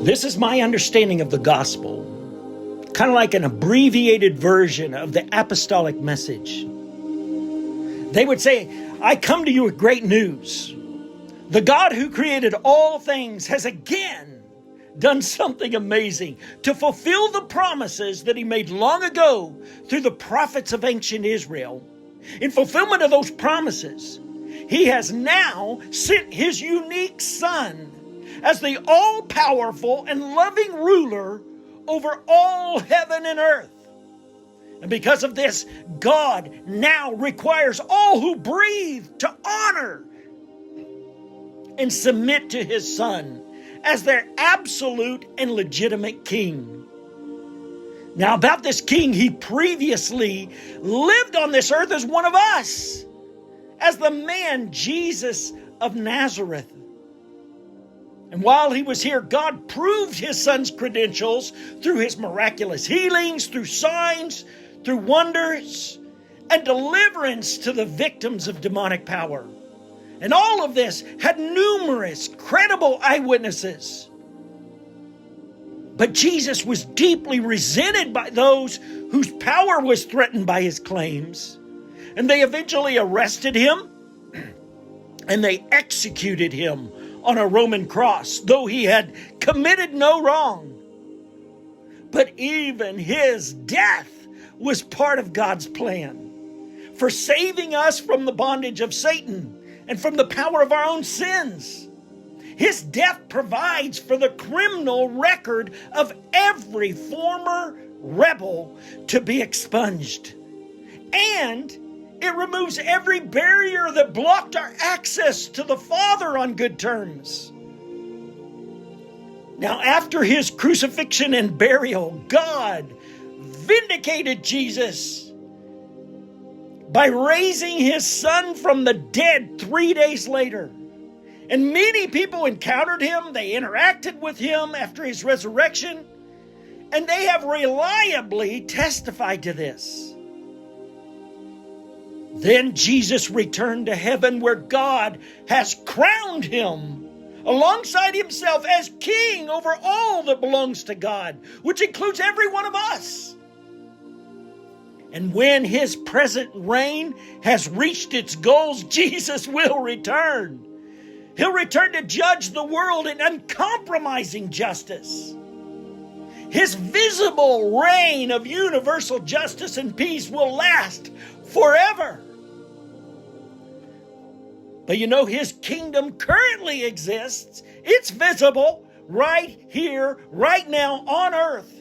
This is my understanding of the gospel, kind of like an abbreviated version of the apostolic message. They would say, I come to you with great news. The God who created all things has again done something amazing to fulfill the promises that he made long ago through the prophets of ancient Israel. In fulfillment of those promises, he has now sent his unique Son as the all-powerful and loving ruler over all heaven and earth. And because of this, God now requires all who breathe to honor and submit to his Son as their absolute and legitimate king. Now, about this king, he previously lived on this earth as one of us, as the man Jesus of Nazareth. And while he was here, God proved his Son's credentials through his miraculous healings, through signs, through wonders, and deliverance to the victims of demonic power. And all of this had numerous credible eyewitnesses. But Jesus was deeply resented by those whose power was threatened by his claims. And they eventually arrested him and they executed him on a Roman cross, though he had committed no wrong. But even his death was part of God's plan for saving us from the bondage of Satan and from the power of our own sins. His death provides for the criminal record of every former rebel to be expunged. And it removes every barrier that blocked our access to the Father on good terms. Now, after his crucifixion and burial, God vindicated Jesus by raising his Son from the dead 3 days later. And many people encountered him, they interacted with him after his resurrection, and they have reliably testified to this. Then Jesus returned to heaven, where God has crowned him alongside himself as king over all that belongs to God, which includes every one of us. And when his present reign has reached its goals, Jesus will return. He'll return to judge the world in uncompromising justice. His visible reign of universal justice and peace will last forever. But you know, his kingdom currently exists. It's visible right here, right now on earth.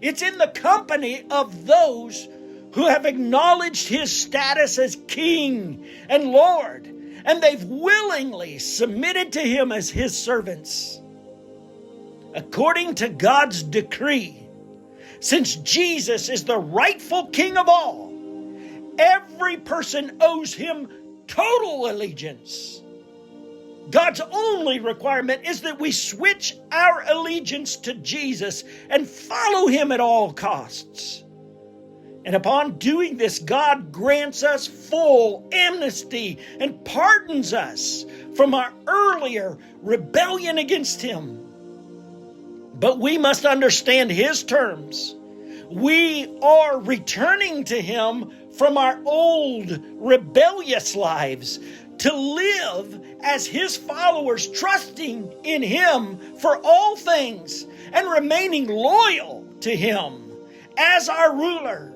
It's in the company of those who have acknowledged his status as king and Lord, and they've willingly submitted to him as his servants. According to God's decree, since Jesus is the rightful king of all, every person owes him total allegiance. God's only requirement is that we switch our allegiance to Jesus and follow him at all costs. And upon doing this, God grants us full amnesty and pardons us from our earlier rebellion against him. But we must understand his terms. We are returning to him from our old rebellious lives to live as his followers, trusting in him for all things and remaining loyal to him as our ruler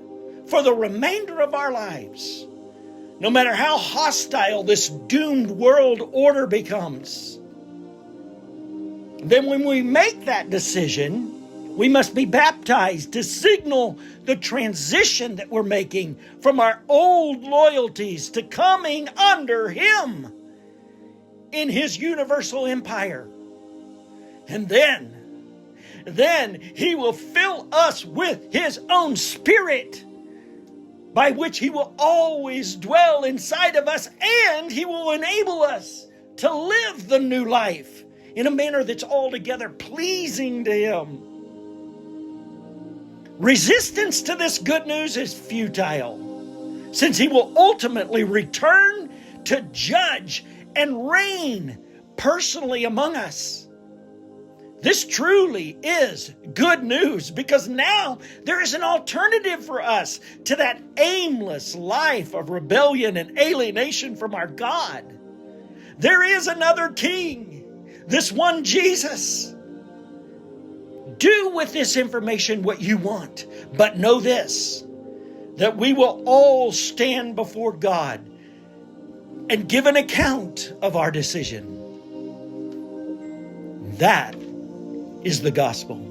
for the remainder of our lives, no matter how hostile this doomed world order becomes. Then when we make that decision, we must be baptized to signal the transition that we're making from our old loyalties to coming under him in his universal empire. And then he will fill us with his own Spirit, by which he will always dwell inside of us, and he will enable us to live the new life in a manner that's altogether pleasing to him. Resistance to this good news is futile, since he will ultimately return to judge and reign personally among us. This truly is good news, because now there is an alternative for us to that aimless life of rebellion and alienation from our God. There is another King, this one Jesus. Do with this information what you want, but know this, that we will all stand before God and give an account of our decision. That is the gospel.